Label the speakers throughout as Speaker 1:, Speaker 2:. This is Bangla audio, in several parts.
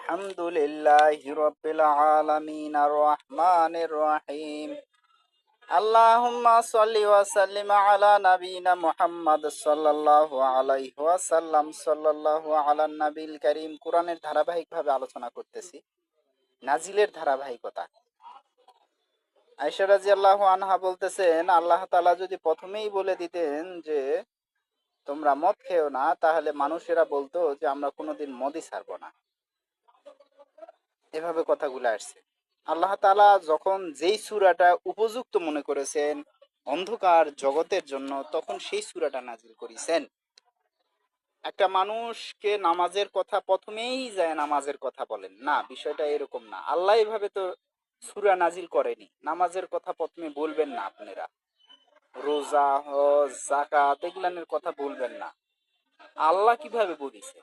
Speaker 1: আলহামদুলিল্লাহি রাব্বিল আলামিন আর রহমানির রহিম। আল্লাহুম্মা সাল্লি ওয়া সাল্লিম আলা নাবিয়িনা মুহাম্মদ সাল্লাল্লাহু আলাইহি ওয়াসাল্লাম। সাল্লাল্লাহু আলান নাবিল কারীম। কোরআনের ধারাবাহিকভাবে আলোচনা করতেছি, নাজিলের ধারাবাহিকতা। আয়েশা রাদিয়াল্লাহু আনহা বলতেছেন, আল্লাহ তাআলা যদি প্রথমেই বলে দিতেন যে তোমরা মদ খেও না, তাহলে মানুষেরা বলতো যে আমরা কোনোদিন মদই ছাড়বো না। এভাবে কথাগুলো আসছে। আল্লাহ তাআলা যখন যেই সূরাটা উপযুক্ত মনে করেছেন অন্ধকার জগতের জন্য, তখন সেই সূরাটা নাজিল করেছেন। একটা মানুষকে নামাজের কথা প্রথমেই যায় নামাজের কথা বলেন না, বিষয়টা এরকম না। আল্লাহ এভাবে তো সূরা নাজিল করেনি। নামাজের কথা প্রথমে বলবেন না আপনারা, রোজা, হজ, যাকাত এগুলানের কথা বলবেন না। আল্লাহ কিভাবে বলিছে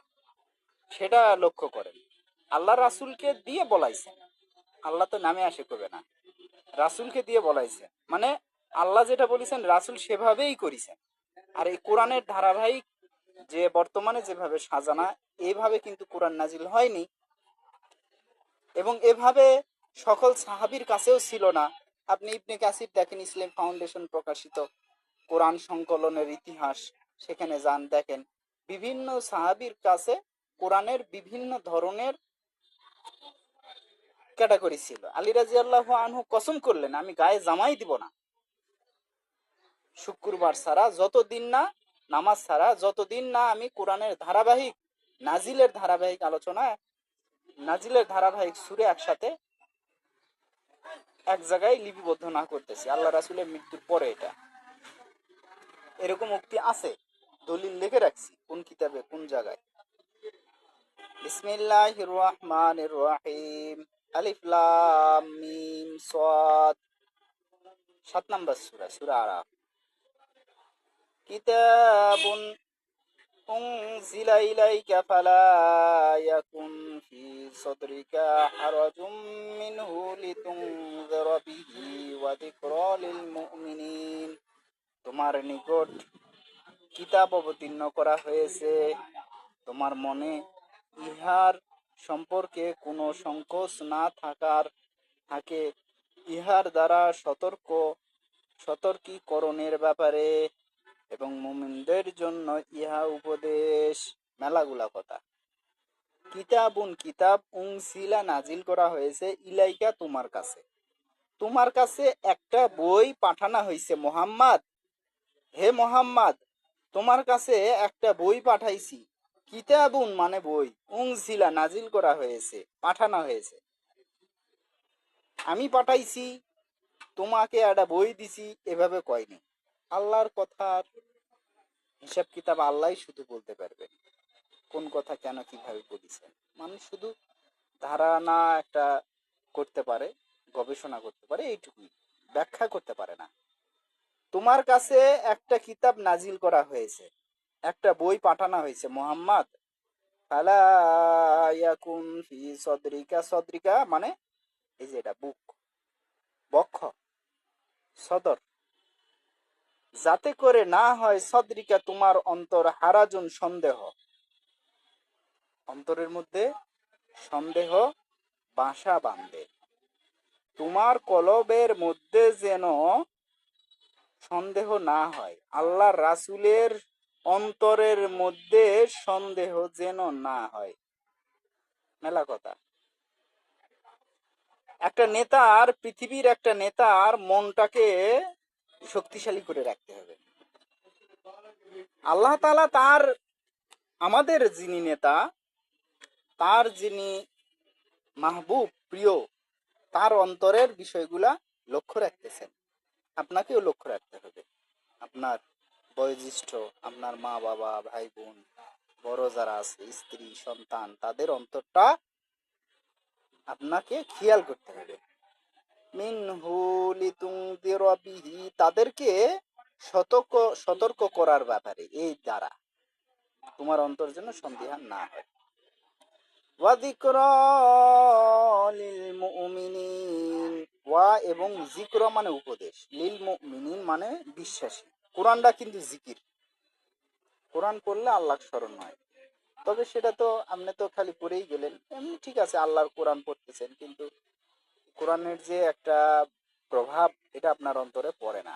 Speaker 1: সেটা লক্ষ্য করেন। আল্লাহ রাসূলকে দিয়ে বলাইছেন। আল্লাহ তো নামে আসে করবে না, রাসূলকে দিয়ে বলাইছে। মানে আল্লাহ যেটা বলেছেন রাসূল সেভাবেই করেছেন। আর এই কোরআনের ধারাবাহিক যে বর্তমানে যেভাবে সাজানা, এইভাবে কিন্তু কোরআন নাজিল হয়নি, এবং এভাবে সকল সাহাবীর কাছেও ছিল না। আপনি ইবনে কাসির দেখেন, ইসলাম ফাউন্ডেশন প্রকাশিত কোরআন সংকলনের ইতিহাস, সেখানে যান, দেখেন বিভিন্ন সাহাবীর কাছে কোরআনের বিভিন্ন ধরনের ক্যাটাগরি ছিল। আলী রাদিয়াল্লাহু আনহু কসম করলেন, আমি গায়ে জামাই দিব না শুক্রবার ছাড়া, যতদিন না নামাজ ছাড়া, যতদিন না আমি কোরআনের ধারাবাহিক নাজিলের ধারাবাহিক আলোচনা, নাজিলের ধারাবাহিক সুরে একসাথে এক জায়গায় লিপিবদ্ধ না করতেছি। আল্লাহ রাসূলের মৃত্যুর পরে এটা এরকম উক্তি আছে, দলিল লিখে রাখছি কোন কিতাবে কোন জায়গায়। বিসমিল্লাহির রহমানির রহিম। আলিফ লাম মিম সাদ। ৭ নম্বর সূরা, সূরা আরাফ। কিতাবুন উনজিলা ইলাইকা ফালা ইয়াকুন ফি সাদরিকা হারাজুম মিনহু লিতুনযিরা বিহি ওয়া যিকরা লিল মুমিনিন। তোমার নিকট কিতাব অবতীর্ণ করা হয়েছে, তোমার মনে ইহার সম্পর্কে কোনো সংকোচ না থাকে, ইহার দ্বারা সতর্কীকরণের ব্যাপারে, এবং মুমিনদের জন্য ইহা উপদেশ। মেলাগুলা কথা। কিতাবুন কিতাব, উনসিলা নাজিল করা হয়েছে, ইলাইকা তোমার কাছে, তোমার কাছে একটা বই পাঠানো হয়েছে মুহাম্মদ। হে মুহাম্মদ, তোমার কাছে একটা বই পাঠাইছি। কিতাবুন মানে বই, উনসিলা নাজিল করা হয়েছে, পাঠানো হয়েছে। আমি পাঠাইছি, তোমাকে একটা বই দিছি, এভাবে কয়নি। আল্লাহর কথার হিসাব কিতাব আল্লাহ শুধু বলতে পারবেন, কোন কথা কেন কিভাবে বলেছেন। মানুষ শুধু ধারণা একটা করতে পারে, গবেষণা করতে পারে, এইটুকুই, ব্যাখ্যা করতে পারে না। তোমার কাছে একটা কিতাব নাজিল করা হয়েছে, একটা বই পাঠানো হয়েছে মুহাম্মদ। ফালা ইয়াকুন ফি সদরিকা, সদরিকা মানে এই যে এটা বুক, বক্ষ, সদর, যাতে করে না হয় সদরিকা তোমার অন্তর হারাজুন সন্দেহ, অন্তরের মধ্যে সন্দেহ বাসা বাঁধে। তোমার কলবের মধ্যে যেন সন্দেহ না হয়, আল্লাহ রাসূলের অন্তরের মধ্যে সন্দেহ যেন না হয়। মেলা কথা। একটা নেতার, পৃথিবীর একটা নেতার মনটাকে শক্তিশালী করে রাখতে হবে। আল্লাহ তাআলা তার, আমাদের যিনি নেতা, তার যিনি মাহবুব, প্রিয়, তার অন্তরের বিষয়গুলা লক্ষ্য রাখতেছেন। আপনাকেও লক্ষ্য রাখতে হবে। আপনার বয়োজ্যেষ্ঠ, আপনার মা বাবা, ভাই বোন, বড় যারা আছে, স্ত্রী সন্তান, তাদের অন্তরটা আপনাকে খেয়াল করতে হবে। মিনহু লিতুনযিরা বিহি, তাদেরকে সতর্ক করার ব্যাপারে, এই দ্বারা তোমার অন্তর যেন সন্দিহান না হয়। ওয়া যিকরা লিল মুমিনিন, ওয়া এবং যিকরা মানে উপদেশ, লিল মুমিনিন মানে বিশ্বাসী। কোরআনটা কিন্তু জিকির। কোরআন পড়লে আল্লাহ স্মরণ হয়। তবে সেটা তো আপনি তো খালি পড়েই গেলেন, এমনি ঠিক আছে আল্লাহর কোরআন পড়তেছেন, কিন্তু কোরআনের যে একটা প্রভাব এটা আপনার অন্তরে পড়ে না।